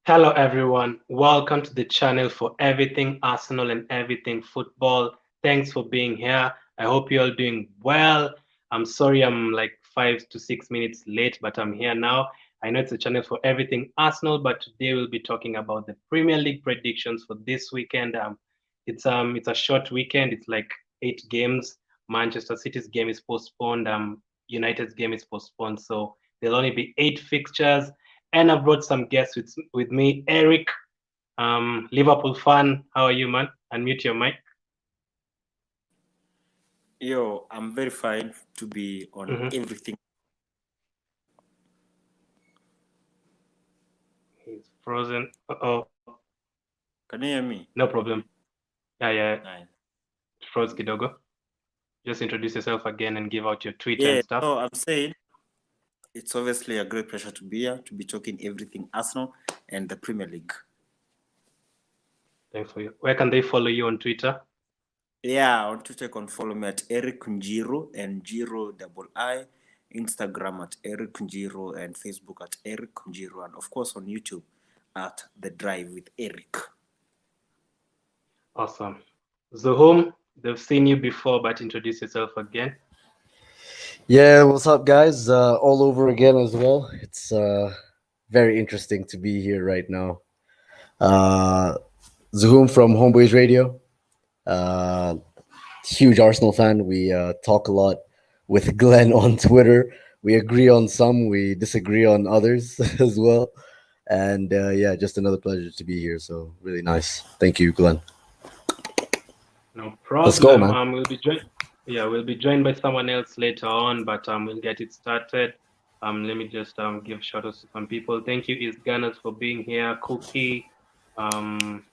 Hello, everyone. Welcome to the channel for everything Arsenal and everything football. Thanks for being here. I hope you're all doing well. I'm sorry I'm like 5 to 6 minutes late, but I'm here now. I know it's a channel for everything Arsenal, but today we'll be talking about the Premier League predictions for this weekend. It's a short weekend. It's like 8 games. Manchester City's game is postponed. United's game is postponed, so there'll only be 8 fixtures. And I brought some guests with me. Eric, Liverpool fan. How are you, man? Unmute your mic. Yo, I'm very fine to be on everything. He's frozen. Uh-oh. Can you hear me? No problem. Yeah. Nice. Froze kidogo. Just introduce yourself again and give out your Twitter Yeah, and stuff. so I'm saying it's obviously a great pleasure to be here, to be talking everything Arsenal and the Premier League. Thanks for you. Where can they follow you on Twitter? Yeah, on Twitter you can follow me at Eric Njiiru and Njiiru Instagram at Eric Njiiru and Facebook at Eric Njiiru, and of course on YouTube at The Drive with Eric. Awesome. Zuhum, they've seen you before, but introduce yourself again. Yeah, what's up, guys? All over again as well. It's very interesting to be here right now. Zuhum from Homeboys Radio. Uh, Huge Arsenal fan. We talk a lot with Glenn on Twitter. We agree on some, we disagree on others as well. And yeah, just another pleasure to be here. So really nice. Thank you, Glenn. No problem. Let's go, man. We'll be joined by someone else later on, but we'll get it started. Let me just give shout outs to some people. Thank you, East Gunners, for being here. Cookie, RK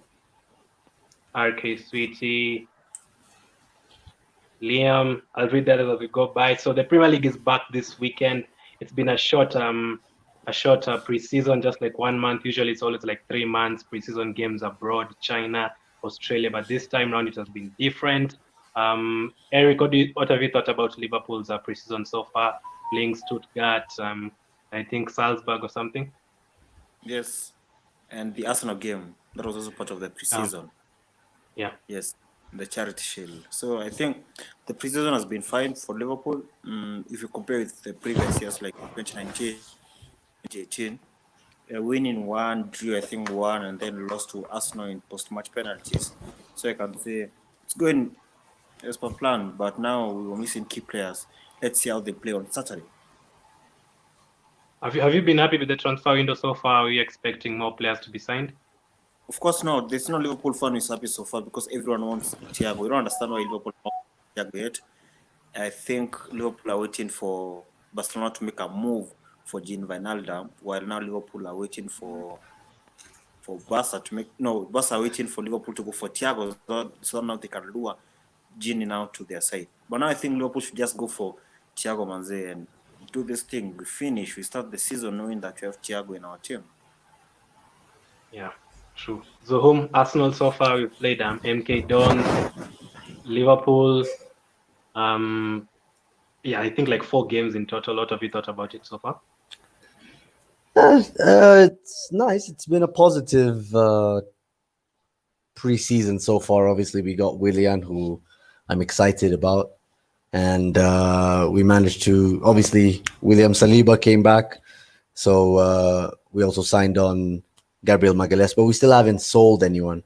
Sweetie, Liam. I'll read that as we go by. So the Premier League is back this weekend. It's been a short preseason, just like 1 month. Usually it's always like 3 months preseason games abroad, China, Australia, but this time around it has been different. Eric, what have you thought about Liverpool's preseason so far, playing Stuttgart, I think Salzburg or something? Yes, and the Arsenal game, that was also part of the preseason. Yeah. Yes, the Charity Shield. So I think the preseason has been fine for Liverpool. If you compare with the previous years, like 2019, 2018, winning one, drew I think one, and then lost to Arsenal in post-match penalties. So I can say it's going as per plan, but now we were missing key players. Let's see how they play on Saturday. Have you been happy with the transfer window so far? Are you expecting more players to be signed? Of course not. There's no Liverpool fan who is happy so far because everyone wants Thiago. We don't understand why Liverpool don't want Thiago yet. I think Liverpool are waiting for Barcelona to make a move for Gini Wijnaldum, while now Liverpool are waiting for Barca to make Barca are waiting for Liverpool to go for Thiago, so now they can lure Gini now to their side. But now I think Liverpool should just go for Thiago Manze and do this thing. We finish. We start the season knowing that we have Thiago in our team. Yeah, true. So Arsenal so far we've played MK Dons, Liverpool. Yeah, I think like 4 games in total. What have you thought about it so far? It's nice. It's been a positive preseason so far. Obviously, we got Willian, who I'm excited about, and we managed to. Obviously, William Saliba came back, so we also signed on Gabriel Magalhaes, but we still haven't sold anyone,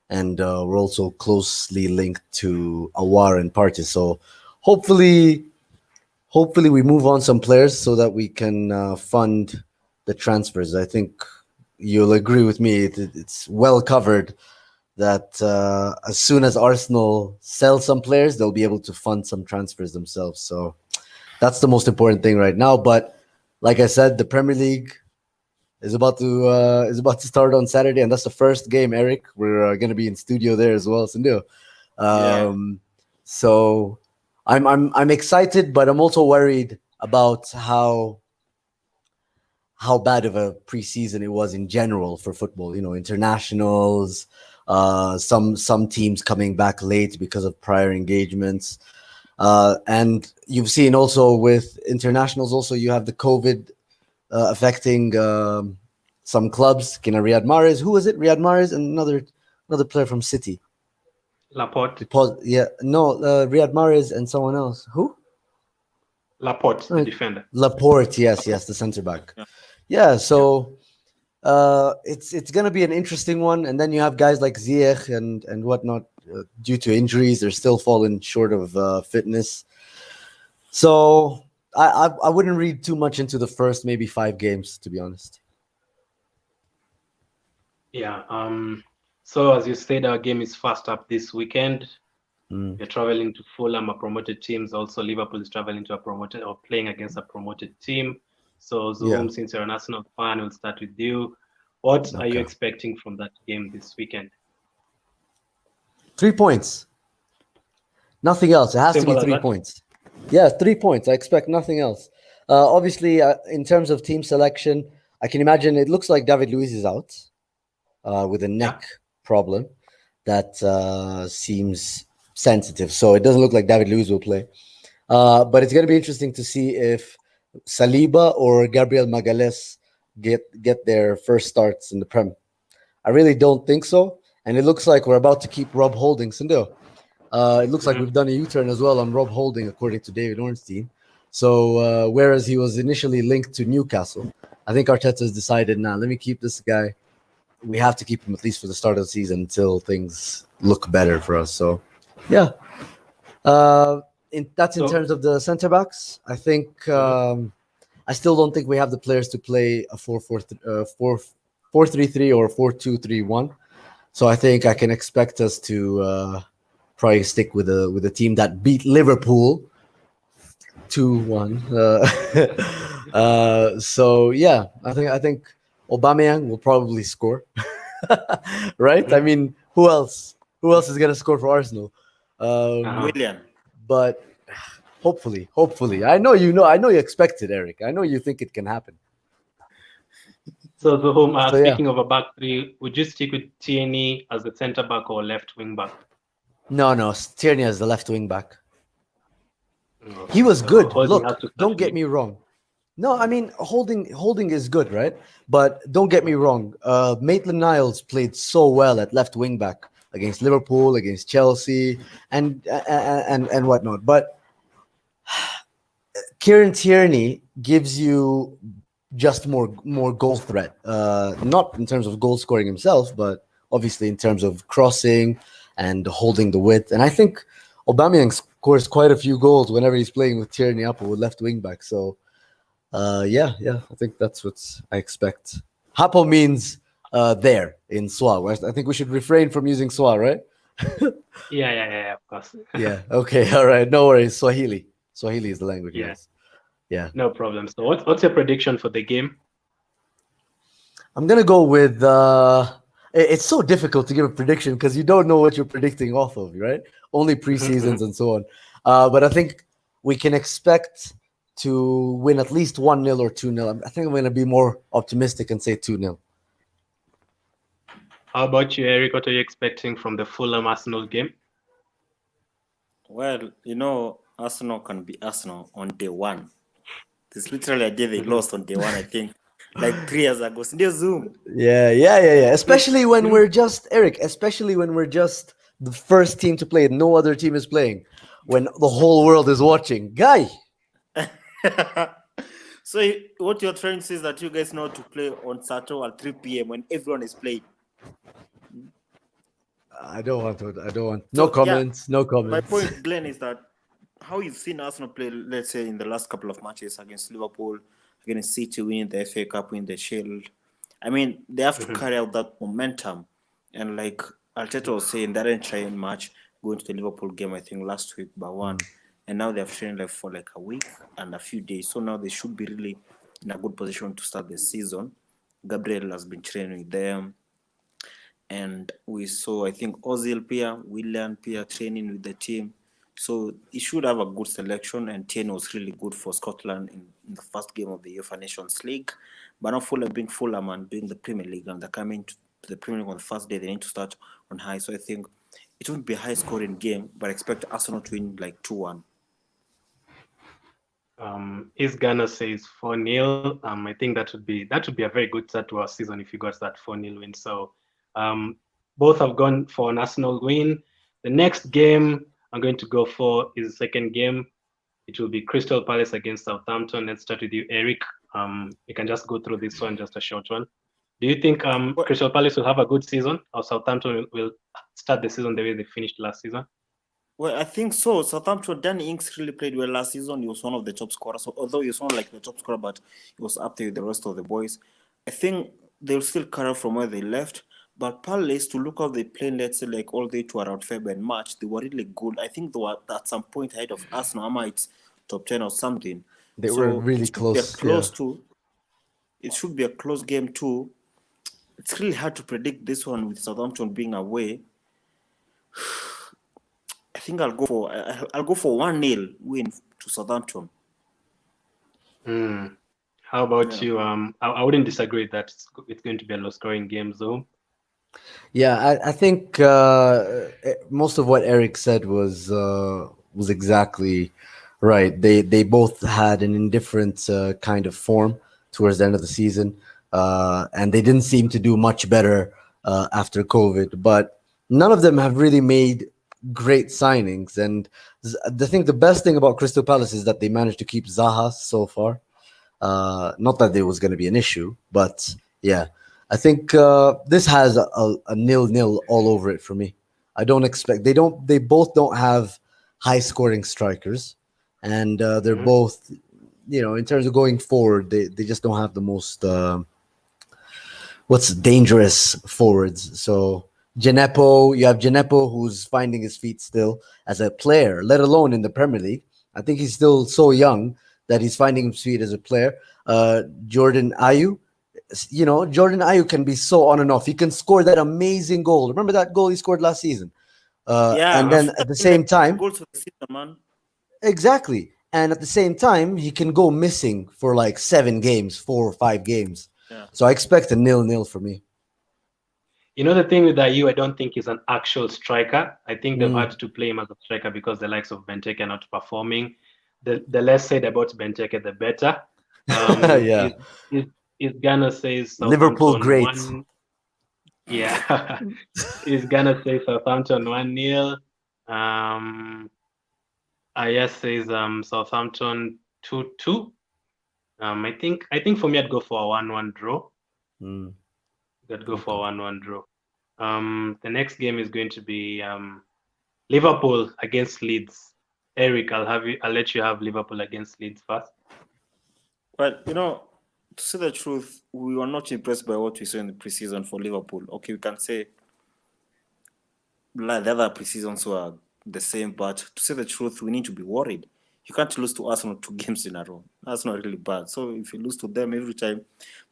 and we're also closely linked to Awar and Partey. So hopefully we move on some players so that we can fund the transfers. I think you'll agree with me. It's well covered that as soon as Arsenal sell some players, they'll be able to fund some transfers themselves. So that's the most important thing right now. But like I said, the Premier League is about to start on Saturday, and that's the first game. Eric, we're going to be in studio there as well. So I'm excited, but I'm also worried about how bad of a preseason it was in general for football. You know, internationals, some teams coming back late because of prior engagements, and you've seen also with internationals. Also, you have the COVID affecting some clubs. Riyad Mahrez. Who was it? Riyad Mahrez and another player from City. Laporte. Riyad Mahrez and someone else. Who? Laporte, the defender. Laporte, yes, the centre back. Yeah, so it's gonna be an interesting one, and then you have guys like Ziyech and whatnot. Due to injuries, they're still falling short of fitness. So I wouldn't read too much into the first maybe 5 games, to be honest. Yeah. So as you said, our game is fast up this weekend. We're traveling to Fulham, a promoted teams. Also, Liverpool is traveling to a promoted or playing against a promoted team. So, Zuhum, since you're an Arsenal fan, we'll start with you. What are you expecting from that game this weekend? 3 points. Nothing else. It has Simple to be 3 points. Yeah, 3 points. I expect nothing else. Obviously, in terms of team selection, I can imagine it looks like David Luiz is out with a neck problem that seems sensitive. So it doesn't look like David Luiz will play. But it's going to be interesting to see if Saliba or Gabriel Magalhaes get their first starts in the Prem. I really don't think so. And it looks like we're about to keep Rob Holding. It looks like we've done a U-turn as well on Rob Holding, according to David Ornstein. So whereas he was initially linked to Newcastle, I think Arteta's decided, let me keep this guy. We have to keep him at least for the start of the season until things look better for us. So, yeah. In terms of the centre backs. I think I still don't think we have the players to play a 4-4-3 or 4-2-3-1. So I think I can expect us to probably stick with a team that beat Liverpool 2-1. So yeah, I think Aubameyang will probably score. Right? I mean, who else is gonna score for Arsenal? Willian. But hopefully, I know you expect it, Eric. I know you think it can happen. So, Zuhum, speaking of a back three, would you stick with Tierney as the centre back or left wing back? No, Tierney as the left wing back. He was good. Look, don't get me wrong. No, I mean holding is good, right? But don't get me wrong. Maitland-Niles played so well at left wing back against Liverpool, against Chelsea, and whatnot. But Kieran Tierney gives you just more goal threat. Not in terms of goal scoring himself, but obviously in terms of crossing and holding the width. And I think Aubameyang scores quite a few goals whenever he's playing with Tierney up or with left wing back. So yeah, I think that's what I expect. Hapo means there in Swa. I think we should refrain from using Swa, right? Yeah, of course. Yeah, okay, all right, no worries. Swahili is the language. Yeah, no problem. So what's your prediction for the game? I'm gonna go with it's so difficult to give a prediction because you don't know what you're predicting off of, right? Only pre-seasons and so on. But I think we can expect to win at least 1-0 or 2-0. I think I'm going to be more optimistic and say 2-0. How about you, Eric? What are you expecting from the Fulham Arsenal game? Well, Arsenal can be Arsenal on day one. This literally a day they lost on day one, I think. Like 3 years ago. Still Zoom. Yeah. Especially when we're just the first team to play. No other team is playing. When the whole world is watching. Guy. So what you're trying to say is that you guys know to play on Saturday at 3 p.m. when everyone is playing. I don't want. No comments. My point, Glenn, is that how you've seen Arsenal play, let's say, in the last couple of matches against Liverpool, against City, winning the FA Cup, winning the Shield. I mean, they have to carry out that momentum. And like Arteta was saying, they didn't try much going to the Liverpool game, I think, last week by 1. And now they have trained for like a week and a few days. So now they should be really in a good position to start the season. Gabriel has been training with them. And we saw, I think, Ozil Pia, Willian Pia training with the team. So he should have a good selection. And Tierney was really good for Scotland in the first game of the UEFA Nations League. But now Fulham being Fulham and being the Premier League, and they're coming to the Premier League on the first day, they need to start on high. So I think it won't be a high-scoring game, but I expect Arsenal to win like 2-1. Is Ghana says 4-0. I think that would be a very good start to our season if you got that 4-0 win. So um, both have gone for an Arsenal win. The next game I'm going to go for is the second game. It will be Crystal Palace against Southampton. Let's start with you, Eric. You can just go through this one, just a short one. Do you think Well, Crystal Palace will have a good season, or Southampton will start the season the way they finished last season? I think so. Southampton, Danny Ings really played well last season. He was one of the top scorers. So, although he was not like the top scorer, but he was up there with the rest of the boys. I think they'll still carry from where they left. But Palace, to look how they played, let's say, like all the way to around February and March, they were really good. I think they were at some point ahead of Arsenal. I might top 10 or something. They were So really it should be a close. Yeah. it should be a close game too. It's really hard to predict this one with Southampton being away. I think I'll go for 1-0 win to Southampton. How about Yeah. you? I wouldn't disagree that it's going to be a low-scoring game, though. Yeah, I think most of what Eric said was exactly right. They both had an indifferent kind of form towards the end of the season, and they didn't seem to do much better after COVID. But none of them have really made great signings. And the best thing about Crystal Palace is that they managed to keep Zaha so far. Not that there was going to be an issue, but yeah, I think this has a 0-0 all over it for me. I don't expect they both don't have high scoring strikers, and they're Mhm. both, in terms of going forward, they just don't have the most what's dangerous forwards. So you have Gineppo, who's finding his feet still as a player, let alone in the Premier League. I think he's still so young that he's finding his feet as a player. Jordan Ayew, Jordan Ayew can be so on and off. He can score that amazing goal. Remember that goal he scored last season? Yeah, And I then should at have the been like same time, goals for the season, man. exactly. And at the same time, he can go missing for like 7 games, 4 or 5 games. Yeah. So I expect a 0-0 for me. You know the thing with Ayew, I don't think he's an actual striker. I think they've Mm. had to play him as a striker because the likes of Benteke are not performing. The less said about Benteke, the better. Yeah. Is Ghana says Liverpool Southampton great. one? Yeah, is Ghana says Southampton 1-0. Ayas says Southampton 2-2. I think for me I'd go for a 1-1 draw. Mm. I'd go for a Okay. 1-1 draw. The next game is going to be Liverpool against Leeds. Eric, I'll let you have Liverpool against Leeds first. Well, to say the truth, we were not impressed by what we saw in the preseason for Liverpool. Okay, we can say like the other preseasons were the same, but to say the truth, we need to be worried. You can't lose to Arsenal 2 games in a row. That's not really bad. So if you lose to them every time,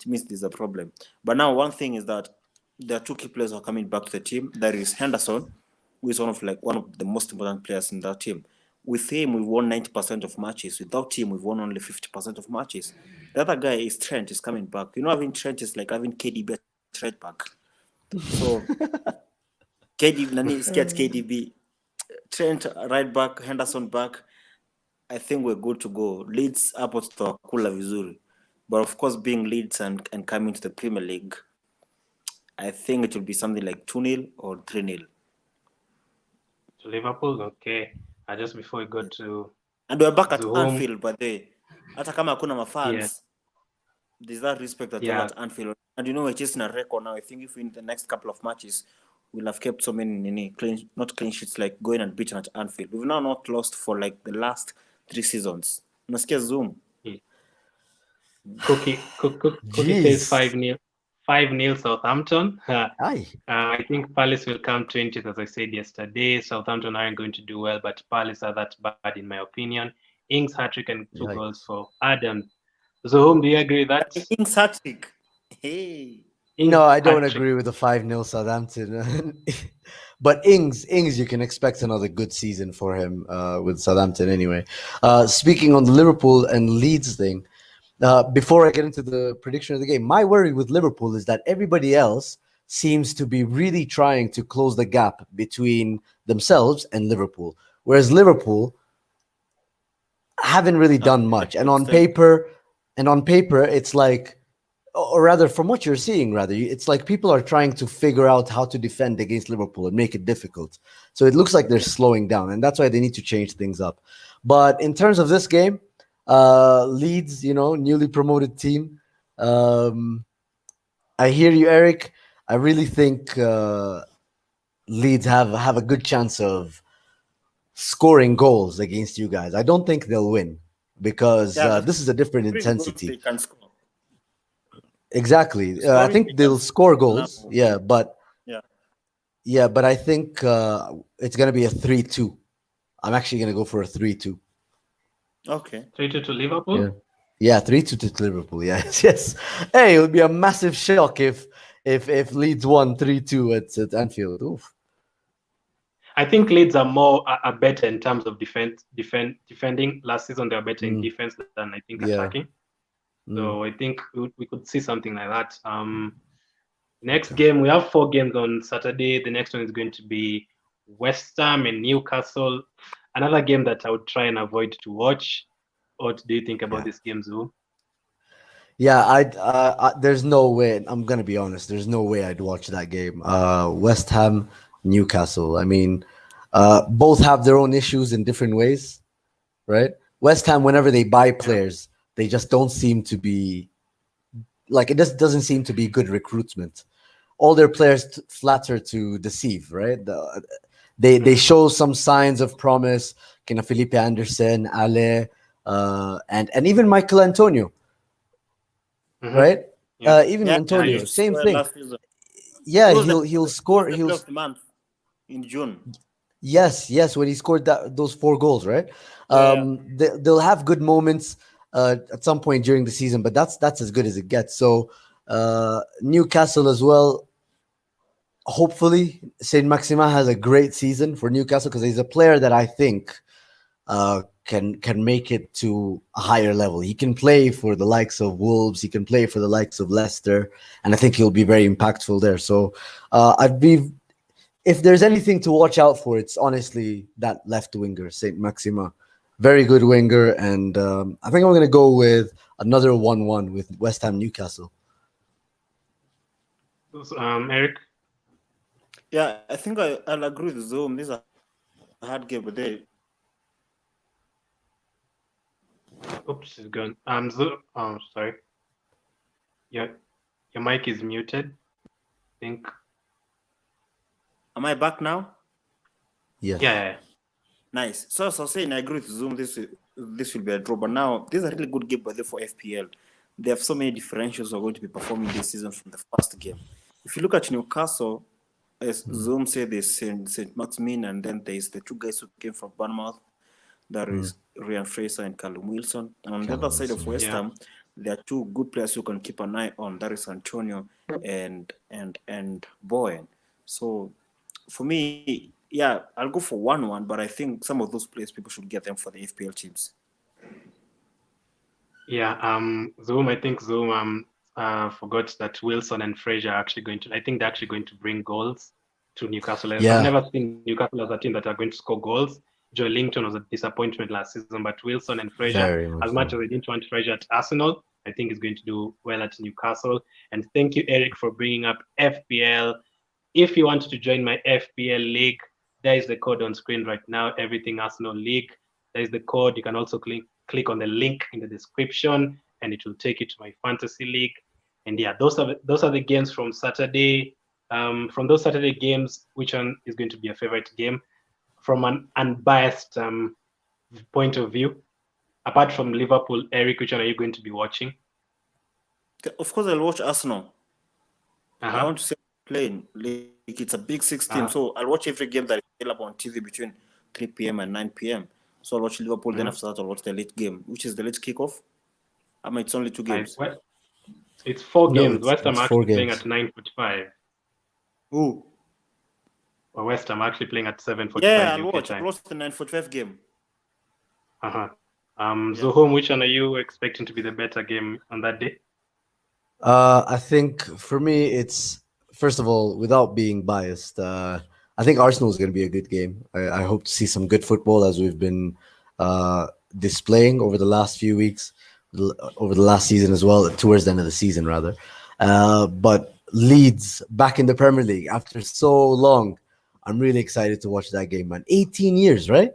it means there's a problem. But now one thing is that there are 2 key players who are coming back to the team. There is Henderson, who is one of the most important players in that team. With him, we've won 90% of matches. Without him, we've won only 50% of matches. The other guy is Trent, is coming back. Having Trent is like having KDB Trent back. So KDB, Trent right back, Henderson back. I think we're good to go. Leeds hapo tutakula vizuri. But of course, being Leeds and coming to the Premier League, I think it will be something like 2-0 or 3-0. To Liverpool, okay. Just before we go to And we're back at Zuhum, Anfield, by the way. Hata kama hakuna yeah, mafans, there's that respect that we're yeah. at Anfield. And we're chasing a record now. I think if in the next couple of matches, we'll have kept so many not clean sheets, like going and beaten at Anfield. We've now not lost for like the last 3 seasons. Unasikia Zoom? Yeah. Cookie says Jeez. 5-0. 5-0 Southampton. Aye. I think Palace will come 20th, as I said yesterday. Southampton aren't going to do well, but Palace are that bad, in my opinion. Ings hat-trick and 2 goals Yikes. for Adam. Zuhum, do you agree with that? Ings hat-trick. Hey. Ings No, I don't hat-trick. agree with the 5-0 Southampton. But Ings, you can expect another good season for him with Southampton anyway. Speaking on the Liverpool and Leeds thing, before I get into the prediction of the game, my worry with Liverpool is that everybody else seems to be really trying to close the gap between themselves and Liverpool. Whereas Liverpool, haven't really done much. And on Extent. paper, it's like, or rather, from what you're seeing, rather, it's like people are trying to figure out how to defend against Liverpool and make it difficult. So it looks like they're slowing down, and that's why they need to change things up. But in terms of this game, Leeds, newly promoted team. Um, I hear you, Eric. I really think Leeds have a good chance of scoring goals against you guys. I don't think they'll win because Yeah, this is a different scoring goals intensity. they can score. Exactly. I Scoring think they can they'll score score now. goals. Yeah, but Yeah. I think it's gonna be a 3-2. I'm actually gonna go for a 3-2. Okay. 3-2 to Yeah. Liverpool. Yeah, 3-2 to Liverpool. Yes, yes. Hey, it would be a massive shock if Leeds won 3-2 at Anfield. Oof. I think Leeds are better in terms of defending. Last season they were better in Mm, defense than I think yeah. attacking. Mm. So I think we could see something like that. Next game, we have 4 games on Saturday. The next one is going to be West Ham and Newcastle. Another game that I would try and avoid to watch. What do you think about Yeah. this game, Zoo? Yeah, there's no way. I'm gonna be honest. There's no way I'd watch that game. West Ham, Newcastle. I mean, both have their own issues in different ways, right? West Ham, whenever they buy Yeah. players, they just don't seem to be like it just doesn't seem to be good recruitment. All their players flatter to deceive, right? They show some signs of promise. Kina Felipe Anderson, Ale, and even Michael Antonio, Mm-hmm. right? Yeah. Even Yeah, Yeah. he Antonio, same scored thing. last season. Yeah, He was the he'll he was score. the player of the month in June. Yes, when he scored those 4 goals, right? Yeah. They'll have good moments at some point during the season, but that's as good as it gets. So Newcastle as well. Hopefully, Saint Maximin has a great season for Newcastle because he's a player that I think can make it to a higher level. He can play for the likes of Wolves. He can play for the likes of Leicester, and I think he'll be very impactful there. So I'd be if there's anything to watch out for, it's honestly that left winger, Saint Maxima. Very good winger, and I think I'm going to go with another 1-1 with West Ham Newcastle. Eric. Yeah, I think I'll agree with Zoom. This is a hard game, but they Oops, she's gone. Sorry. Your mic is muted. I think. am I back now? Yes. Yeah. Nice. So as I was saying, I agree with Zoom. This will be a draw. But now this is a really good game, but for FPL. They have so many differentials who are going to be performing this season from the first game. If you look at Newcastle, as Zoom said, there's St. Maximin, and then there's the 2 guys who came from Bournemouth. That is Ryan Fraser and Callum Wilson. And on the other side of West Ham, there are 2 good players who can keep an eye on. That is Antonio and Bowen. So for me, yeah, I'll go for 1-1, but I think some of those players people should get them for the FPL teams. Yeah. Zoom. I think Zoom forgot that Wilson and Fraser are actually going to. I think they're actually going to bring goals to Newcastle. Yeah. I've never seen Newcastle as a team that are going to score goals. Joe Linton was a disappointment last season, but Wilson and Fraser, as much as I didn't want Fraser at Arsenal, I think he's going to do well at Newcastle. And thank you, Eric, for bringing up FPL. If you want to join my FPL league, there is the code on screen right now, Everything Arsenal League. There is the code. You can also click on the link in the description, and it will take you to my fantasy league. And yeah, those are the games from Saturday. From those Saturday games, which one is going to be a favorite game? From an unbiased point of view, apart from Liverpool, Eric, which one are you going to be watching? Of course, I'll watch Arsenal. Uh-huh. I want to see playing. Like, it's a big 6 team, so I'll watch every game that is available on TV between 3 p.m. and 9 p.m. So I'll watch Liverpool. Then after that, I'll watch the late game, which is the late kickoff. I mean, it's only 2 games. It's 4 games. It's, West Ham it's actually 4 playing games. at 9:45. Who? Or West Ham actually playing at 7:45. Yeah, I'll UK watch. time. I'll watch the 9:45 game. Zuhum, which one are you expecting to be the better game on that day? I think for me, it's first of all, without being biased, I think Arsenal is going to be a good game. I hope to see some good football as we've been displaying over the last few weeks, over the last season as well, towards the end of the season rather. But Leeds back in the Premier League after so long. I'm really excited to watch that game, man. 18 years, right?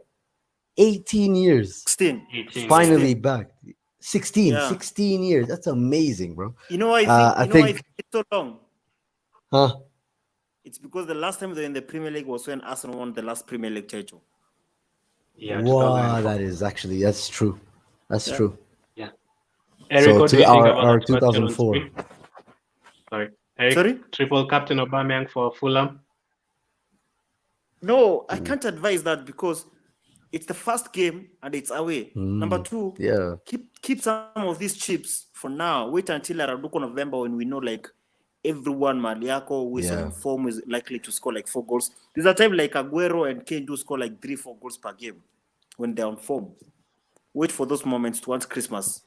18 years. 16. 18, Finally 16. back. 16, Yeah. 16 years. That's amazing, bro. You know, I I think think, it's so long. huh? It's because the last time they were in the Premier League was when Arsenal won the last Premier League title. yeah, Wow, 2004. that is actually, that's true. That's Yeah. true. Yeah. Eric, So what do to you think about our that question on 2004. screen? Sorry. Eric, Sorry? triple captain Aubameyang for Fulham. No, I can't advise that because it's the first game and it's away. Number two, Yeah. keep some of these chips for now. Wait until Araduko November when we know like everyone Maliako who is Yeah. on form is likely to score like 4 goals. There's a time like Aguero and Kane do score like 3-4 goals per game when they're on form. Wait for those moments towards Christmas.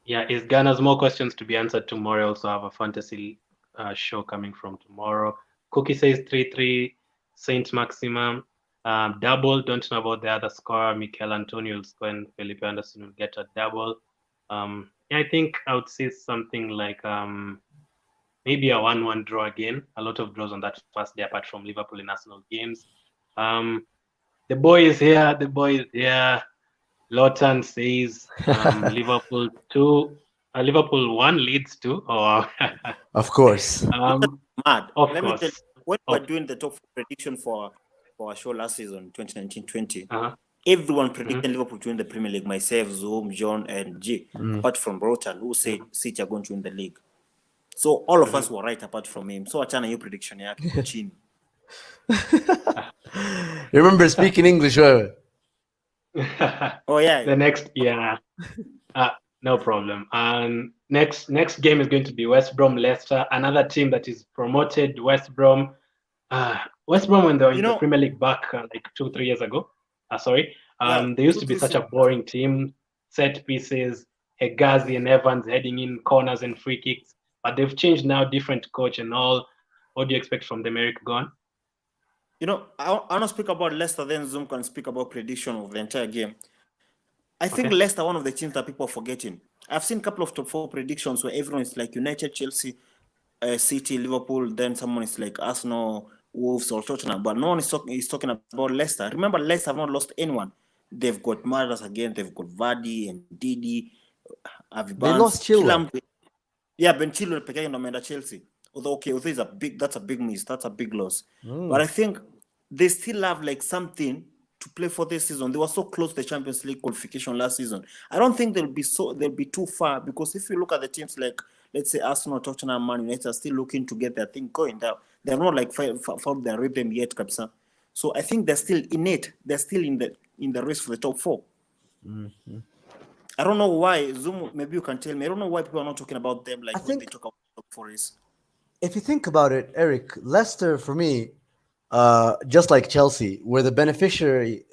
Yeah, is Ghana's more questions to be answered tomorrow? I also have a fantasy show coming from tomorrow. Cookie says 3-3, Saint Maximum. Double, don't know about the other scorer. Mikel Antonio will score and Felipe Anderson will get a double. Yeah, I think I would say something like maybe a 1-1 draw again. A lot of draws on that first day apart from Liverpool and Arsenal games. The boy is here. The boy is here. Lawton says Liverpool 2, Liverpool 1, Leeds 2. Oh, Of course. Mad. Of Let me tell you, course. when we were doing the top 4 prediction for our show last season, 2019-20, Uh-huh. everyone predicted Liverpool to win the Premier League. Myself, Zuhum, John, and G. Apart from Broughton, who said City are going to win the league. So all of us were right apart from him. So achana hiyo prediction yake iko chini. Remember speaking English, wewe? Oh yeah. The next, yeah, no problem. And next game is going to be West Brom Leicester, another team that is promoted. West Brom when they were in the Premier League back like 2-3 years ago. Sorry, they used to be such a boring team. Set pieces, Hegazi and Evans heading in corners and free kicks, but they've changed now. Different coach and all. What do you expect from them, Eric? Go on. You know, I want to speak about Leicester, then Zoom can speak about prediction of the entire game. I think Leicester, one of the teams that people are forgetting. I've seen a couple of top 4 predictions where everyone is like United, Chelsea, City, Liverpool, then someone is like Arsenal, Wolves, or Tottenham, but no one is talking about Leicester. Remember, Leicester have not lost anyone. They've got Maras again, they've got Vardy and Didi, Avibans. They lost Chilwell. Yeah, Ben Chilwell pekee ndo ameenda Chelsea. Although that's a big miss, that's a big loss. But I think they still have like something to play for this season. They were so close to the Champions League qualification last season. I don't think they'll be too far, because if you look at the teams like, let's say, Arsenal, Tottenham, Man United are still looking to get their thing going. They're not like found their rhythm yet, Kapsa. So I think they're still in it. They're still in the race for the top 4. I don't know why. Zoom, maybe you can tell me. I don't know why people are not talking about them like when they talk about top 4 is. If you think about it, Eric, Leicester for me, just like Chelsea, were the beneficiaries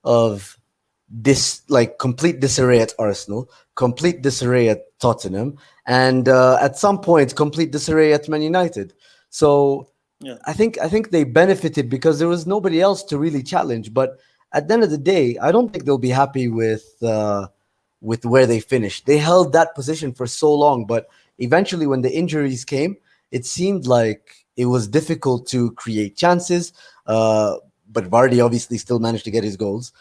of this, like, complete disarray at Arsenal, complete disarray at Tottenham, and at some point complete disarray at Man United. So I think they benefited because there was nobody else to really challenge. But at the end of the day, I don't think they'll be happy with where they finished. They held that position for so long, but eventually when the injuries came, it seemed like it was difficult to create chances. But Vardy obviously still managed to get his goals.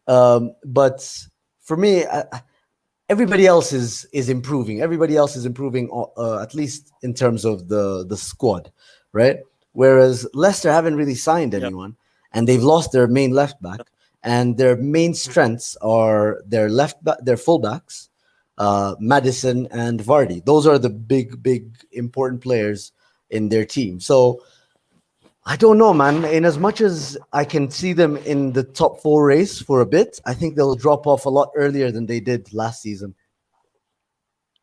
But for me, everybody else is improving. Everybody else is improving, at least in terms of the squad, right? Whereas Leicester haven't really signed anyone, and they've lost their main left back, and their main strengths are their fullbacks, Maddison and Vardy. Those are the big important players in their team. So I don't know, man. In as much as I can see them in the top 4 race for a bit, I think they'll drop off a lot earlier than they did last season.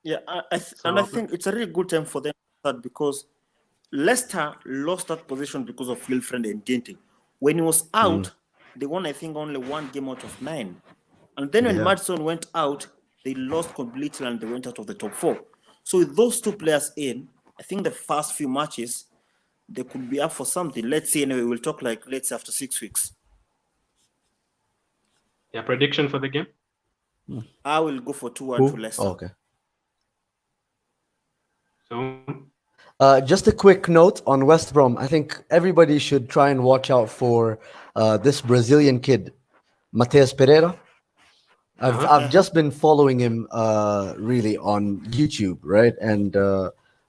Yeah, I think it's a really good time for them because Leicester lost that position because of Wilfred and Dinting. When he was out, they won, I think, only 1 game out of 9. And then when Maddison went out, they lost completely and they went out of the top 4. So with those 2 players in, I think the first few matches, they could be up for something. Let's see, anyway, we'll talk like, let's say after 6 weeks. Yeah, prediction for the game? I will go for 2-1 Who? to Leicester. Oh, okay. So, Just a quick note on West Brom. I think everybody should try and watch out for this Brazilian kid, Mateus Pereira. I've just been following him really on YouTube, right? And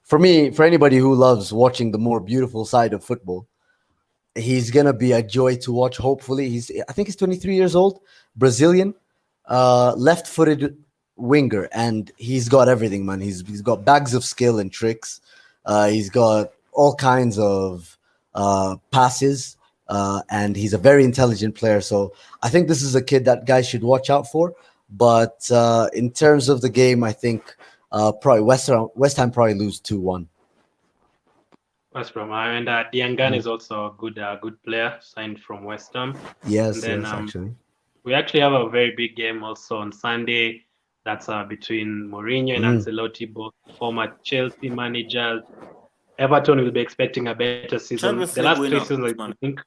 for me, for anybody who loves watching the more beautiful side of football, he's gonna be a joy to watch. Hopefully, I think he's 23 years old, Brazilian, left-footed winger, and he's got everything, man. He's got bags of skill and tricks. He's got all kinds of passes, and he's a very intelligent player. So I think this is a kid that guys should watch out for. But in terms of the game, I think probably West Ham probably lose 2-1. West Brom. And Diangane is also a good player, signed from West Ham. Yes, And then, yes, actually. we actually have a very big game also on Sunday. That's between Mourinho and Ancelotti, both former Chelsea managers. Everton will be expecting a better season. Champions The League last 3 winner, seasons, I man. think.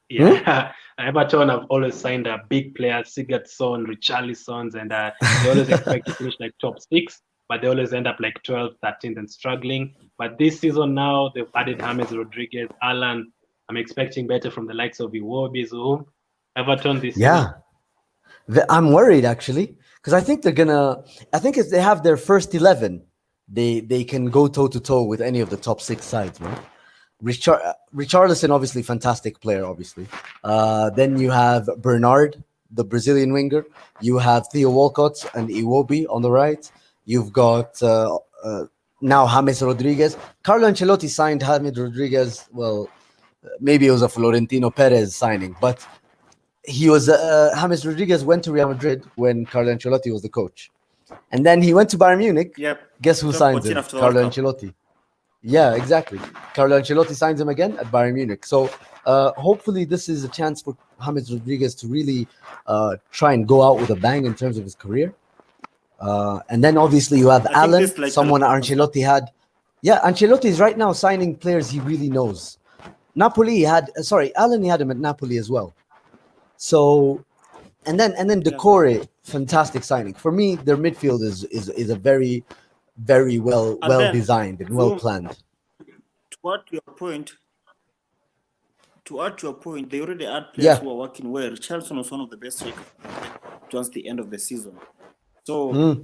Yeah, Everton have always signed big players, Sigurdsson, Richarlisons, and they always expect to finish like top 6, but they always end up like 12th, 13th, and struggling. But this season now, they've added James Rodriguez, Alan. I'm expecting better from the likes of Iwobi, Zuhum. Everton this season. Yeah. I'm worried actually because I think they're gonna. I think if they have their first 11, they can go toe to toe with any of the top 6 sides, man. Richarlison, obviously fantastic player, obviously. Then you have Bernard, the Brazilian winger. You have Theo Walcott and Iwobi on the right. You've got now James Rodriguez. Carlo Ancelotti signed James Rodriguez. Well, maybe it was a Florentino Perez signing, but he was James Rodriguez went to Real Madrid when Carlo Ancelotti was the coach, and then he went to Bayern Munich. Yep. Guess who Top signs 14 him? after the Carlo World Cup. Ancelotti. Yeah, exactly. Carlo Ancelotti signs him again at Bayern Munich. So hopefully this is a chance for James Rodriguez to really try and go out with a bang in terms of his career. And then obviously you have I think Alan, this, like, someone Ancelotti had. Yeah, Ancelotti is right now signing players he really knows. Napoli he had Alan, he had him at Napoli as well. So and then Decore, fantastic signing. For me, their midfield is a very, very well then, designed and well planned. To add to your point, they already had players who are working well. Richarlison was one of the best strikers towards the end of the season. So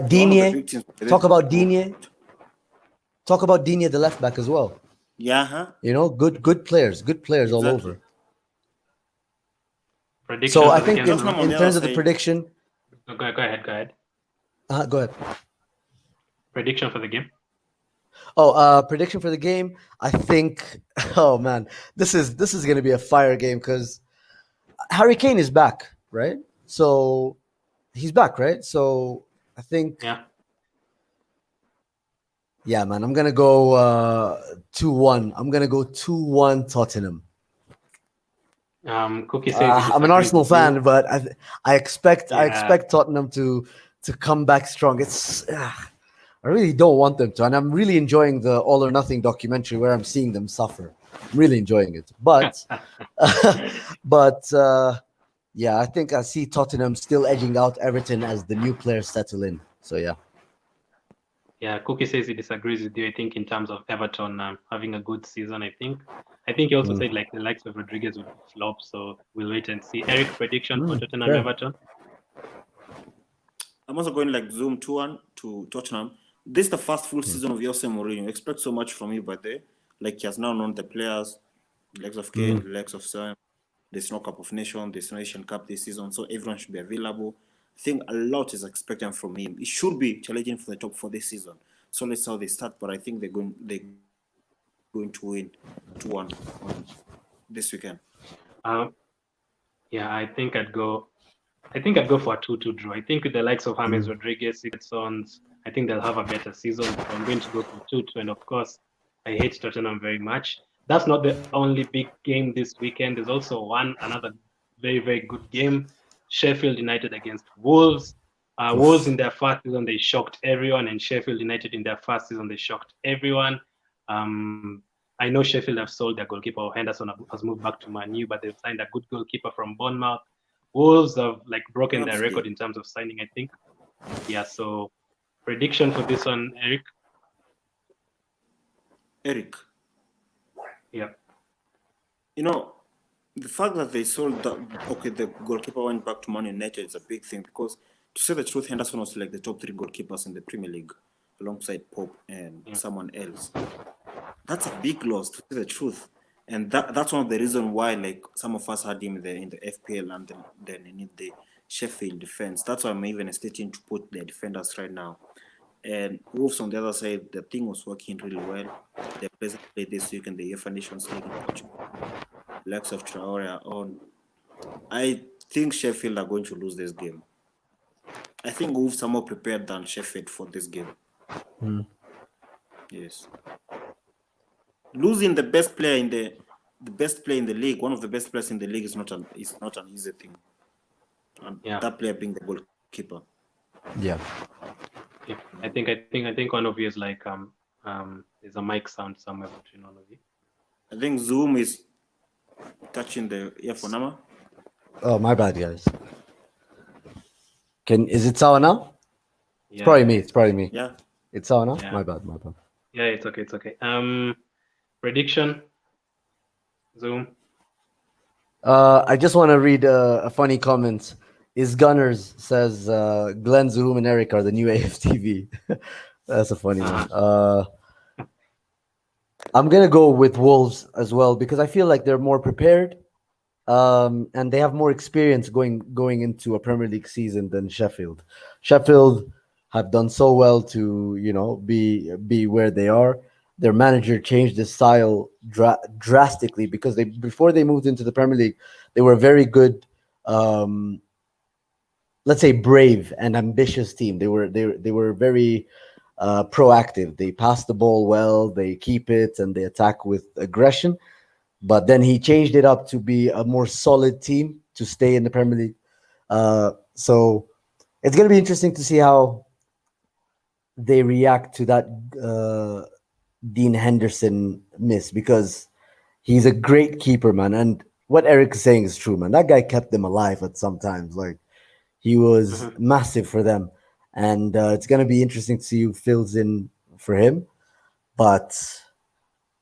Digne, talk about Digne, the left back as well. Yeah, You know, good players all over. Prediction So I for the think game. in terms of the prediction, Go ahead. go ahead. Prediction for the game. Prediction for the game. I think. Oh man, this is going to be a fire game because Harry Kane is back, right? So he's back, right? So I think. Yeah, man. I'm gonna go 2-1. I'm gonna go 2-1 Tottenham. Cookie says I'm an Arsenal fan, but I expect Tottenham to come back strong. It's I really don't want them to, and I'm really enjoying the All or Nothing documentary where I'm seeing them suffer. I'm really enjoying it, but yeah, I think I see Tottenham still edging out Everton as the new players settle in. So yeah. Yeah, Cookie says he disagrees with you. I think in terms of Everton having a good season, I think he also said like the likes of Rodriguez would flop. So we'll wait and see. Eric, prediction for Tottenham Everton? I'm also going like Zoom 2-1 to Tottenham. This is the first full season of Jose Mourinho. Expect so much from you, but like he has now known the players, legs of Kane, legs of Sam. There's no Cup of Nations, there's no Asian Cup this season, so everyone should be available. I think a lot is expected from him. It should be challenging for the top 4 this season. So let's see how they start, but I think they're going to win 2-1 this weekend. Yeah, I think I'd go for a 2-2 draw. I think with the likes of James Rodriguez, Sigurdssons, I think they'll have a better season. So I'm going to go for 2-2. And of course, I hate Tottenham very much. That's not the only big game this weekend. There's also another very, very good game. Sheffield United against Wolves. Wolves in their first season, they shocked everyone. And Sheffield United in their first season, they shocked everyone. I know Sheffield have sold their goalkeeper. Henderson has moved back to Man U, but they've signed a good goalkeeper from Bournemouth. Wolves have like broken their Absolutely. record in terms of signing, I think. Yeah, so prediction for this one, Eric? Eric, Yeah. you know, the fact that they sold the goalkeeper went back to Man United is a big thing because, to say the truth, Henderson was like the top 3 goalkeepers in the Premier League alongside Pope and someone else. That's a big loss, to say the truth. And that's one of the reasons why like some of us had him in the FPL and then in the Sheffield defense. That's why I'm even hesitating to put their defenders right now. And Wolves on the other side, the thing was working really well. They played this week in the UEFA Nations League in Portugal. The likes of Traore are on. I think Sheffield are going to lose this game. I think Wolves are more prepared than Sheffield for this game. Yes. Losing the best player in the league, one of the best players in the league is not an easy thing. And that player being the goalkeeper. Yeah. I think one of you is like there's a mic sound somewhere between all of you. I think Zuhum is touching the earphone number. Oh, my bad, guys. Is it sour now? Yeah, It's probably me. Yeah. It's sour now? Yeah. My bad. Yeah, it's okay. Prediction, Zoom. I just want to read a funny comment. Is Gunners says Glenn, Zuhum, and Eric are the new AFTV. That's a funny one. I'm gonna go with Wolves as well because I feel like they're more prepared, and they have more experience going into a Premier League season than Sheffield. Sheffield have done so well to be where they are. Their manager changed the style drastically because before they moved into the Premier League, they were a very good, let's say, brave and ambitious team. They were very proactive. They pass the ball well, they keep it, and they attack with aggression. But then he changed it up to be a more solid team to stay in the Premier League. So it's going to be interesting to see how they react to that Dean Henderson miss because he's a great keeper, man. And what Eric is saying is true, man. That guy kept them alive at some times. Like he was massive for them. And it's going to be interesting to see who fills in for him. But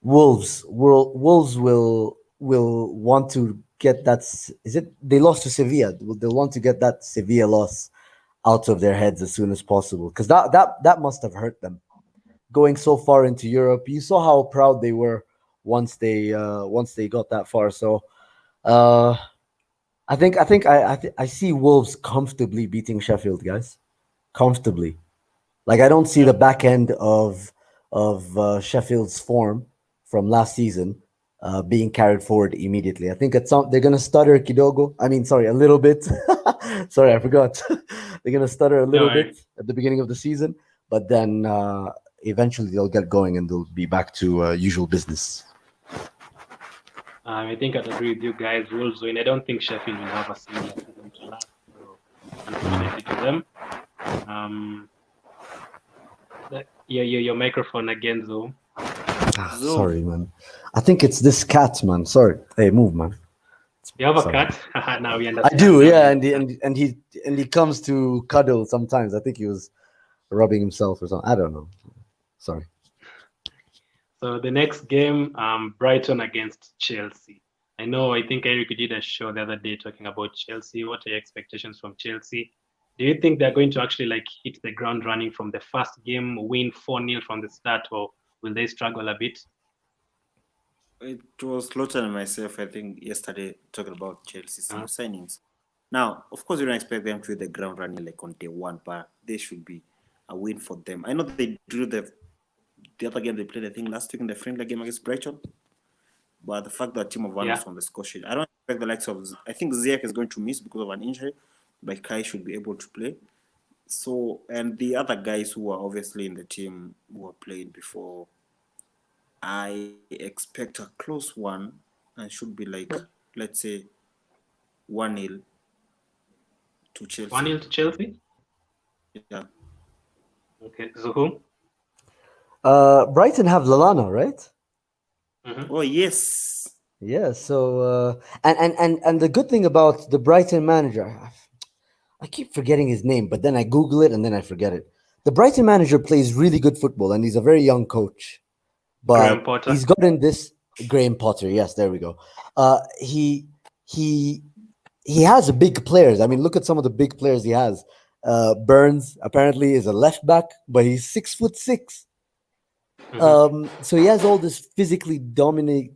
Wolves will want to get that. Is it they lost to Sevilla? They'll want to get that Sevilla loss out of their heads as soon as possible because that must have hurt them going so far into Europe. You saw how proud they were once they got that far. So I see Wolves comfortably beating Sheffield, guys. Comfortably. Like I don't see the back end of Sheffield's form from last season being carried forward immediately. I think they're gonna stutter Kidogo. A little bit. Sorry, I forgot. They're gonna stutter a little bit at the beginning of the season, but then eventually they'll get going and they'll be back to usual business. I think I'd agree with you guys. Wolves win. I don't think Sheffield will have a similar season to last. So unfortunately to them. Your microphone again, Zoom. Sorry, man. I think it's this cat, man. Sorry. Hey, move, man. You have a cat? Now we understand. I do, yeah. And he comes to cuddle sometimes. I think he was rubbing himself or something. I don't know. Sorry. So the next game, Brighton against Chelsea. I think Eric did a show the other day talking about Chelsea. What are your expectations from Chelsea? Do you think they're going to actually hit the ground running from the first game, win 4-0 from the start, or will they struggle a bit? It was Lawton and myself, I think, yesterday talking about Chelsea's signings. Now, of course, you don't expect them to hit the ground running on day one, but they should be a win for them. I know they drew the other game they played, I think, last week in the friendly game against Brighton. But the fact that Timo Werner was on the score sheet, I don't expect the likes of. I think Ziyech is going to miss because of an injury, but Kai should be able to play. So, and the other guys who are obviously in the team who are playing before, I expect a close one and should be let's say 1-0 to Chelsea. 1-0 to Chelsea? Yeah. Okay, Zuhum? Brighton have Lallana, right? Oh, yes. Yeah. So and the good thing about the Brighton manager, I keep forgetting his name, but then I Google it and then I forget it. The Brighton manager plays really good football, and he's a very young coach. Graham But Potter. he's gotten this Graham Potter. Yes, there we go. He he he has big players. I mean, look at some of the big players he has. Burns apparently is a left back, but he's 6'6". Hmm. So he has all this physically dominating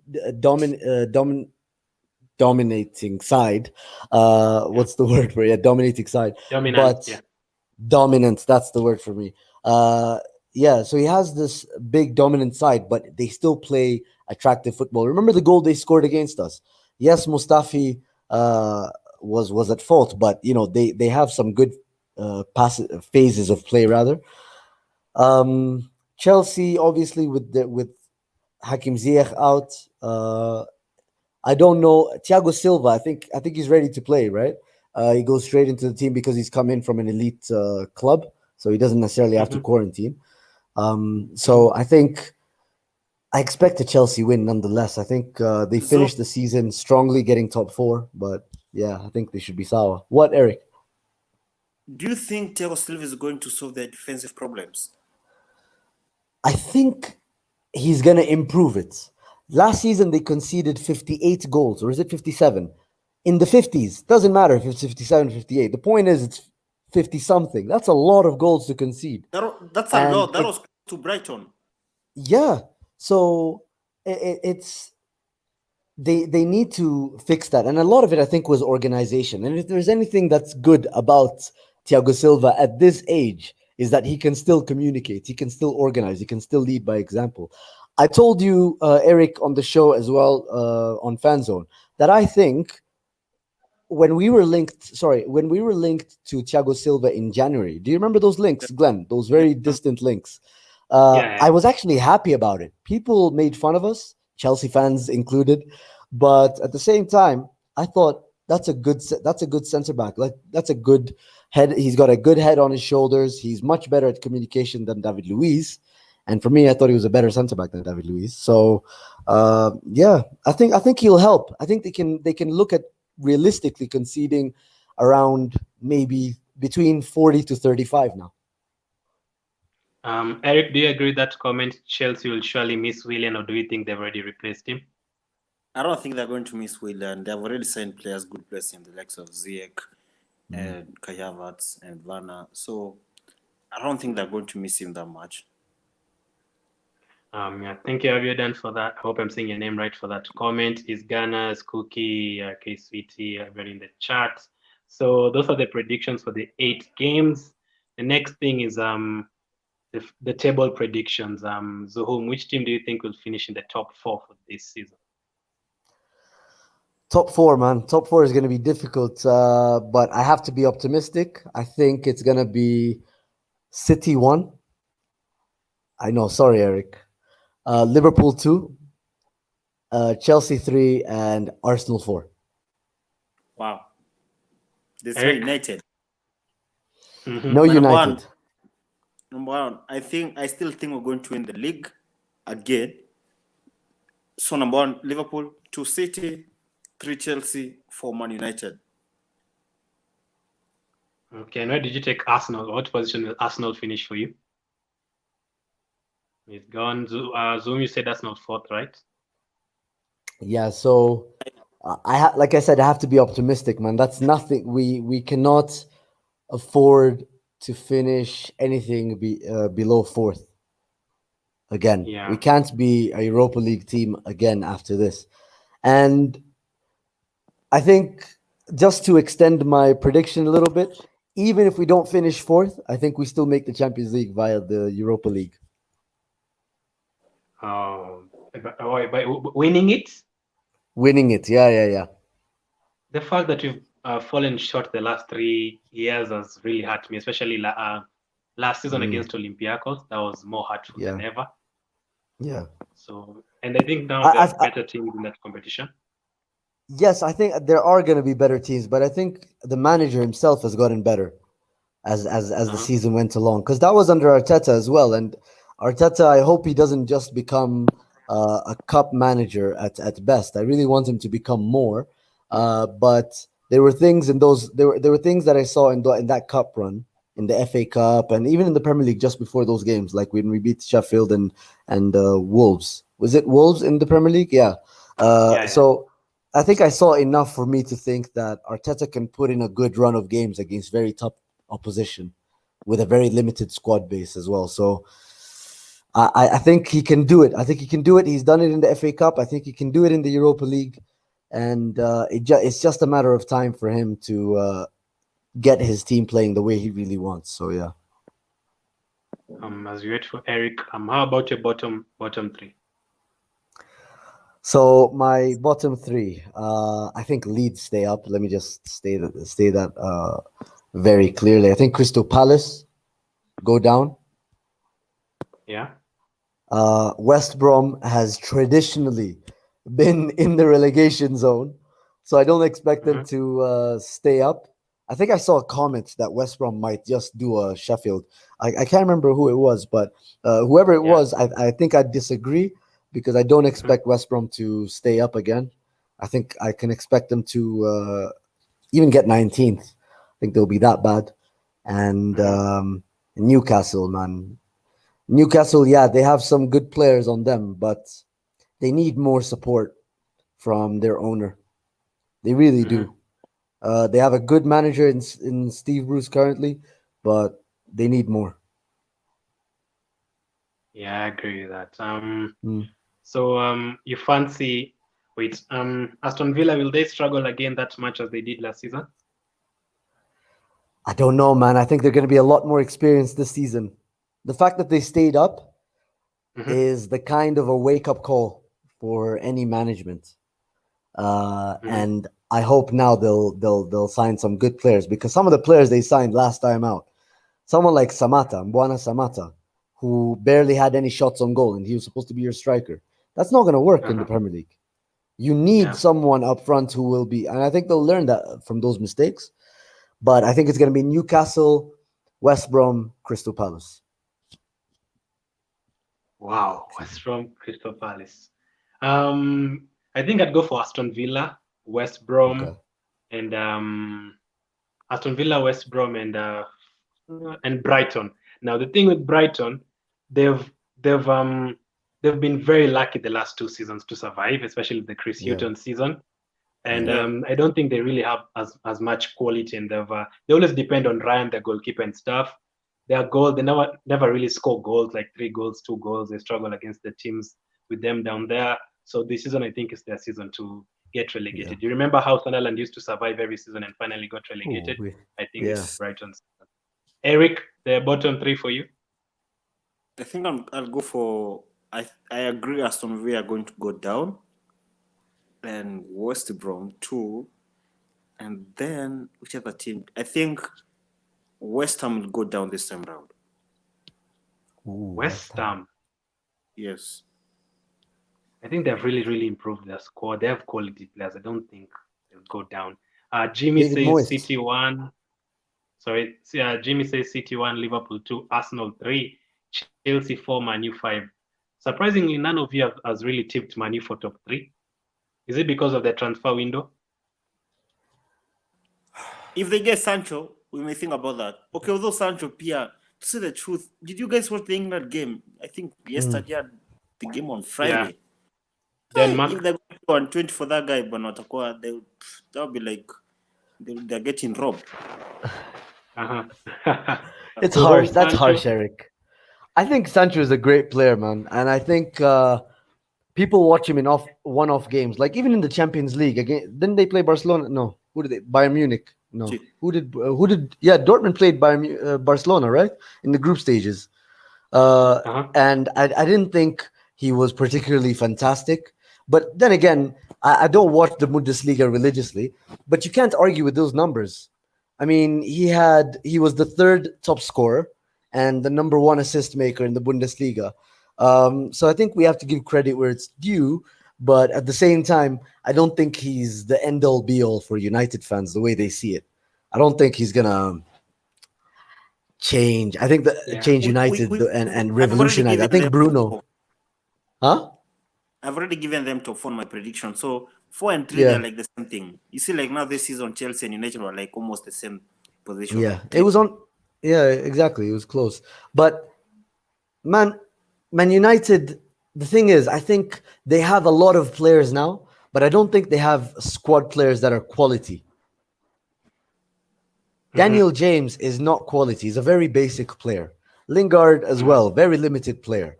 side. Yeah. What's the word for it? Yeah, dominating side. Dominant. But Yeah. dominance, that's the word for me. Uh, yeah, so he has this big dominant side, but they still play attractive football. Remember the goal they scored against us? Yes, Mustafi uh, was at fault, but they have some good phases of play rather. Chelsea obviously with Hakim Ziyech out. I don't know Thiago Silva. I think he's ready to play. Right, he goes straight into the team because he's come in from an elite club, so he doesn't necessarily have to Hmm. quarantine. Hmm. So I expect a Chelsea win nonetheless. I think they So, finished the season strongly, getting top four. But yeah, I think they should be sour. What, Eric? do you think Thiago Silva is going to solve their defensive problems? I think he's gonna improve it. Last season they conceded 58 goals, or is it 57? In the 50s. Doesn't matter if it's 57, 58. The point is it's 50 something. That's a lot of goals to concede. That's a And lot. That was to Brighton. yeah, so it's they need to fix that, and a lot of it I think was organization. And if there's anything that's good about Thiago Silva at this age is that he can still communicate, he can still organize, he can still lead by example. I told you, Eric, on the show as well, on Fanzone, that I think when we were linked to Thiago Silva in January, do you remember those links, Glenn? Those Yeah. very distant links. Yeah. I was actually happy about it. People made fun of us, Chelsea fans included, but at the same time, I thought that's a good center back. Like that's a good head. He's got a good head on his shoulders. He's much better at communication than David Luiz. And for me, I thought he was a better center back than David Luiz. So, yeah, I think he'll help. I think they can look at realistically conceding around maybe between 40 to 35 now. Eric, do you agree with that comment? Chelsea will surely miss Willian, or do you think they've already replaced him? I don't think they're going to miss Willian. They've already signed players, good players in the likes of Ziyech and Kai Havertz and Werner. So I don't think they're going to miss him that much. Yeah, thank you, Avidan, for that. I hope I'm saying your name right for that comment. Is Ghana's Cookie, K Sweetie, everybody in the chat. So those are the predictions for the 8 games. The next thing is the table predictions. Zuhum, which team do you think will finish in the top 4 for this season? Top four, man. Top four is going to be difficult, but I have to be optimistic. I think it's going to be City 1. I know, sorry, Eric. Liverpool 2, Chelsea 3, and Arsenal 4. Wow. This is Eric? United. Mhm. No But United. number one, I still think we're going to win the league again. So number one, Liverpool, 2 City, 3 Chelsea, 4 Man United. Okay, and where did you take Arsenal? What position will Arsenal finish for you? It's gone. Zoom, you said Arsenal 4th, right? Yeah, so like I said, I have to be optimistic, man. That's nothing. We cannot afford to finish anything below 4th. Again, Yeah. we can't be a Europa League team again after this. And I think just to extend my prediction a little bit, even if we don't finish 4th, I think we still make the Champions League via the Europa League. By winning it? Winning it, yeah. The fact that you've fallen short the last 3 years has really hurt me, especially last season against Olympiacos. That was more hurtful than ever. Yeah. So, and I think now there are better teams in that competition. Yes, I think there are going to be better teams, but I think the manager himself has gotten better as the season went along, because that was under Arteta as well. And Arteta, I hope he doesn't just become a cup manager at best. I really want him to become more. But there were things in those there were things that I saw in that cup run, in the FA Cup, and even in the Premier League just before those games, like when we beat Sheffield and Wolves. Was it Wolves in the Premier League? Yeah. Yeah, yeah. So I think I saw enough for me to think that Arteta can put in a good run of games against very tough opposition with a very limited squad base as well. So I think he can do it. I think he can do it. He's done it in the FA Cup. I think he can do it in the Europa League, and it's just a matter of time for him to get his team playing the way he really wants. So yeah. As we wait for Eric, how about your bottom three? So my bottom three, I think Leeds stay up. Let me just stay that very clearly. I think Crystal Palace go down. Yeah. West Brom has traditionally been in the relegation zone, so I don't expect them to stay up. I think I saw a comment that West Brom might just do a Sheffield. I can't remember who it was, but whoever it Yeah. was, I think I disagree because I don't Mhm. expect West Brom to stay up again. I think I can expect them to even get 19th. I think they'll be that bad. And Newcastle, man. Newcastle, yeah, they have some good players on them, but they need more support from their owner. They really do. They have a good manager in Steve Bruce currently, but they need more. Yeah, I agree with that. Mm. So you fancy Aston Villa, will they struggle again that much as they did last season? I don't know, man. I think they're going to be a lot more experienced this season. The fact that they stayed up Hmm. is the kind of a wake up call for any management. Hmm. And I hope now they'll sign some good players because some of the players they signed last time out, someone like Samata, Mbwana Samata, who barely had any shots on goal and he was supposed to be your striker. That's not going to work in the Uh-huh. Premier League. You need Yeah. someone up front who will be, and I think they'll learn that from those mistakes. But I think it's going to be Newcastle, West Brom, Crystal Palace. Wow. West from Crystal Palace. I think I'd go for Aston Villa, West Brom, Okay. and Aston Villa, West Brom, and Brighton. Now the thing with Brighton, they've they've um they've been very lucky the last two seasons to survive, especially the Chris Yeah. Hughton season. And Yeah. Yeah. I don't think they really have as much quality, and they always depend on Ryan, the goalkeeper, and stuff. Their goal, they never really score goals like 3 goals, 2 goals. They struggle against the teams with them down there. So this season, I think, is their season to get Yeah. relegated. You remember how Sunderland used to survive every season and finally got Ooh, relegated? I think this yeah. is Brighton's. Eric, the bottom three for you. I think I'll go for. I agree. Aston Villa are going to go down, and West Brom too, and then which other team? I think West Ham will go down this time round. Ooh, West West Ham. Ham. Yes. I think they've really improved their squad. They have quality players. I don't think they'll go down. Jimmy David says Moyes. City one. Sorry, Jimmy says City one, Liverpool two, Arsenal three, Chelsea four, Man U five. Surprisingly, none of you has really tipped Man U for top three. Is it because of the transfer window? If they get Sancho, we may think about that. Okay, although Sancho, Pia, to say the truth, did you guys watch the England game? I think Mm. yesterday, the game on Yeah, Friday. If Denmark. they go on 20 for that guy, but not Aqua, that would be like they're getting robbed. Uh-huh. It's So harsh. home That's harsh, Sancho. Eric. I think Sancho is a great player, man, and I think people watch him in one-off games, like even in the Champions League. Again, didn't they play Barcelona? No, who did they? Bayern Munich. No, See, who did? Yeah, Dortmund played Barcelona, right, in the group stages. Uh-huh. And I didn't think he was particularly fantastic. But then again, I don't watch the Bundesliga religiously, but you can't argue with those numbers. I mean, he was the third top scorer and the number one assist maker in the Bundesliga. So I think we have to give credit where it's due. But at the same time, I don't think he's the end all be all for United fans the way they see it. I don't think he's gonna change. I think the Yeah. change United and I've already revolutionize. I given think them. Bruno, huh? I've already given them top 4 on my prediction. So 4 and 3, Yeah. they're like the same thing. You see, like now this season, Chelsea and United were like almost the same position. Yeah, Like it was on. Yeah, exactly. It was close. But man, Man United. The thing is, I think they have a lot of players now, but I don't think they have squad players that are quality. Daniel James is not quality. He's a very basic player. Lingard as well, very limited player.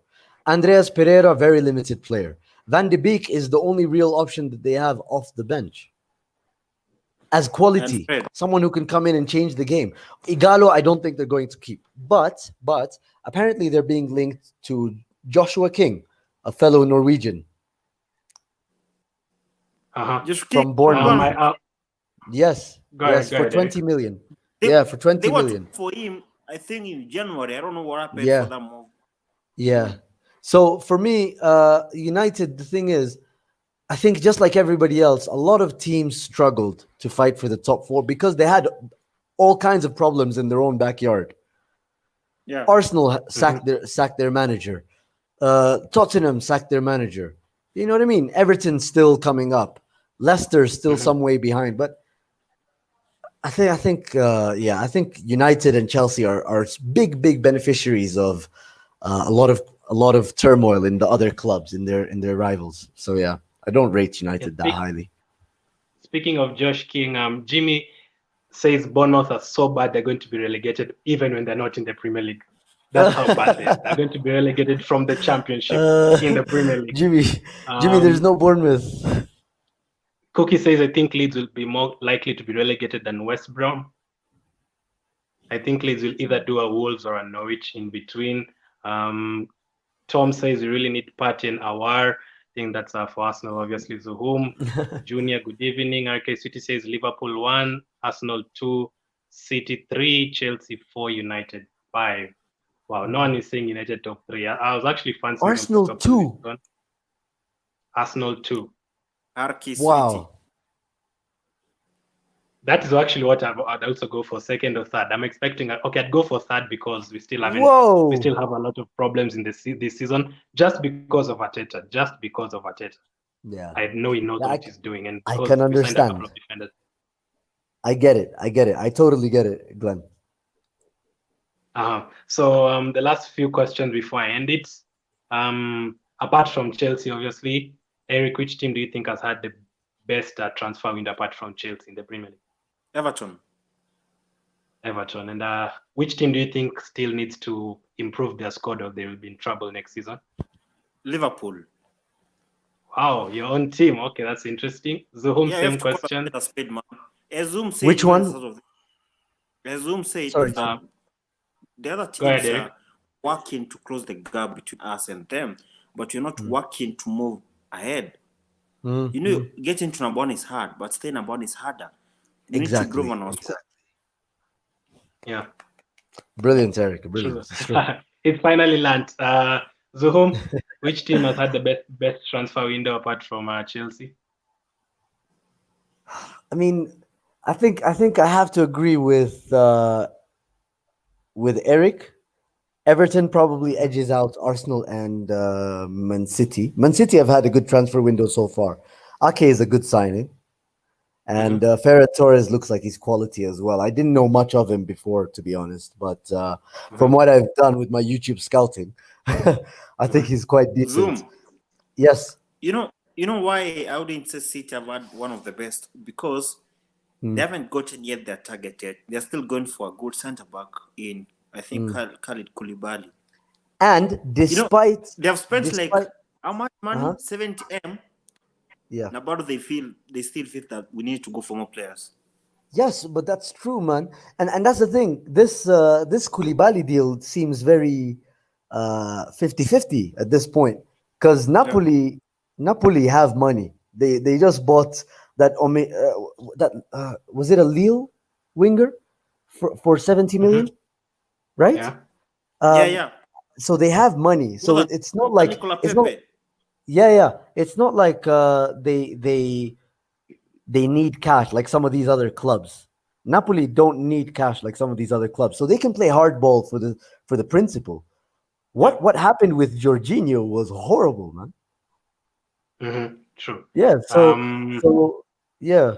Andreas Pereira, very limited player. Van de Beek is the only real option that they have off the bench as And quality, Fred, someone who can come in and change the game. Igalo, I don't think they're going to keep, but apparently they're being linked to Joshua King, a fellow Norwegian just keep from Bournemouth. Yes, Go ahead, for Eric. 20 million. They, Yeah, for 20 they were million. for him, I think in January. I don't know what happened Yeah. for that move. Yeah. So for me, United, the thing is, I think just like everybody else, a lot of teams struggled to fight for the top 4 because they had all kinds of problems in their own backyard. Yeah. Arsenal sacked their manager. Tottenham sacked their manager. You know what I mean? Everton's still coming up. Leicester's still some way behind. But I think United and Chelsea are big beneficiaries of a lot of turmoil in the other clubs in their rivals. So yeah, I don't rate United that highly. Speaking of Josh King, Jimmy says Bournemouth are so bad they're going to be relegated even when they're not in the Premier League. That's how bad they are. They're going to be relegated from the Championship in the Premier League. Jimmy, there's no Bournemouth. Cookie says, I think Leeds will be more likely to be relegated than West Brom. I think Leeds will either do a Wolves or a Norwich in between. Tom says we really need Partey and Awar. I think that's for Arsenal, obviously. Zuhum, Junior, good evening. RK City says Liverpool 1, Arsenal 2, City 3, Chelsea 4, United 5. Wow, no one is saying United top 3. I was actually fancying Arsenal them 2. Arsenal 2. RK Wow. That is actually what I'd also go for, second or third. I'm expecting, I'd go for third because we still have a lot of problems in this season just because of Arteta. Yeah. I know he knows what he's doing, and I can understand. A couple of defenders. I get it. I totally get it, Glenn. So the last few questions before I end it. Apart from Chelsea, obviously, Eric, which team do you think has had the best transfer window apart from Chelsea in the Premier League? Everton. And which team do you think still needs to improve their squad or they will be in trouble next season? Liverpool. Wow, your own team. Okay, that's interesting. Zuhum, same question. Which one? Azum said the other teams are working to close the gap between us and them, but you're not working to move ahead. You know, getting to number 1 is hard, but staying number 1 is harder. We need to grow on our squad. Yeah. Brilliant, Eric. Brilliant. It finally lands. Zuhum, which team has had the best transfer window apart from Chelsea? I mean, I think I have to agree with Eric. Everton probably edges out Arsenal and Man City. Man City have had a good transfer window so far. Ake is a good signing. And Ferret Torres looks like he's quality as well. I didn't know much of him before, to be honest. But from what I've done with my YouTube scouting, I think he's quite decent. Zoom. Yes. You know why I wouldn't say City have had one of the best? Because they haven't gotten yet their target yet. They're still going for a good centre-back in, I think, Khalid Koulibaly. And despite... they have spent how much money? 70M? Yeah. Now, but they still feel that we need to go for more players. Yes, but that's true, man. And that's the thing. This Koulibaly deal seems very 50-50 at this point. Because Napoli have money. They just bought that was it a Lille winger for 70 million? Right? Yeah. Yeah. So they have money. So it's not like it's not. Yeah. It's not like they need cash like some of these other clubs. Napoli don't need cash like some of these other clubs, so they can play hardball for the principal. What happened with Jorginho was horrible, man. True. Yeah. So yeah.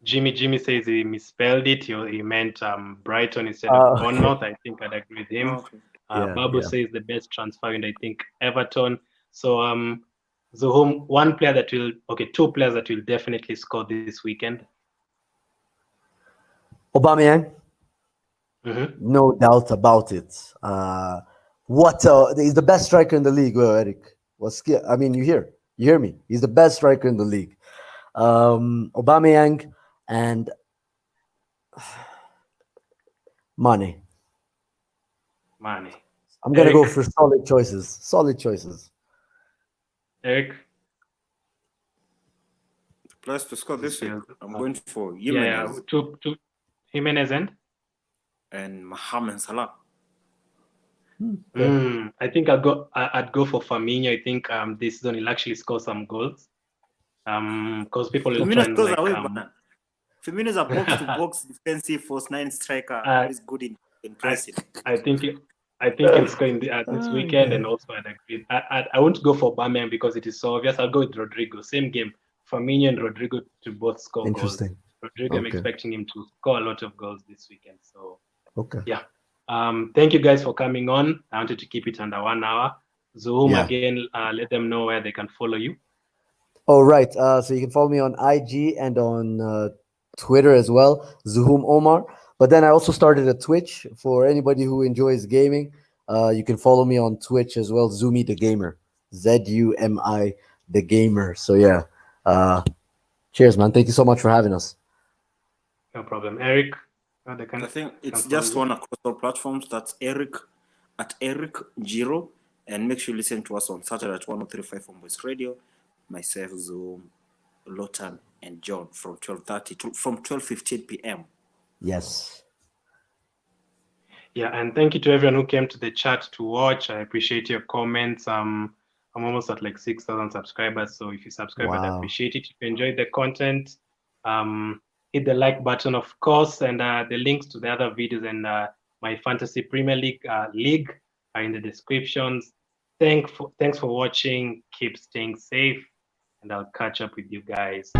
Jimmy says he misspelled it. He meant Brighton instead of Okay. Bournemouth. I think I'd agree with him. Okay. Yeah. Babu Yeah. says the best transfer, and I think Everton. So Zuhum, two players that will definitely score this weekend. Aubameyang, Mm-hmm. no doubt about it. He's the best striker in the league. Well, Eric, I mean, you hear me. He's the best striker in the league. Aubameyang and Mane. Mane. I'm gonna go Eric. for solid choices. Solid choices. Eric. Plus to score this week, I'm going for Yeah, Jimenez two Jimenez and Mohamed Salah. I think I'd go for Firmino. I think this season he'll actually score some goals. Because people will try Firmino and goes like away, man. Firmino is a box-to-box defensive force 9 striker who is good in pressing. I think he'll score in this weekend, and also I'd agree. I won't go for Aubameyang because it is so obvious. I'll go with Rodrigo. Same game. Firmino and Rodrigo to both score goals. Interesting. Rodrigo, I'm Okay. expecting him to score a lot of goals this weekend. So Okay. yeah. Thank you guys for coming on. I wanted to keep it under 1 hour. Zuhum, Yeah. again, let them know where they can follow you. Oh, right. So you can follow me on IG and on Twitter as well, Zuhum Omar. But then I also started a Twitch for anybody who enjoys gaming. You can follow me on Twitch as well, Zumi the Gamer, Zumi the Gamer. So yeah, cheers, man. Thank you so much for having us. No problem. Eric, I think it's just one across all platforms. That's Eric at Eric Njiiru. And make sure you listen to us on Saturday at 103.5 on Voice Radio. Myself, Zuhum, Lotan, and John from 12:15 p.m. Yes. Yeah, and thank you to everyone who came to the chat to watch. I appreciate your comments. I'm almost at like 6,000 subscribers. So if you subscribe, I'd appreciate it. If you enjoyed the content, hit the like button, of course, and the links to the other videos and my Fantasy Premier League league are in the descriptions. Thanks for watching. Keep staying safe, and I'll catch up with you guys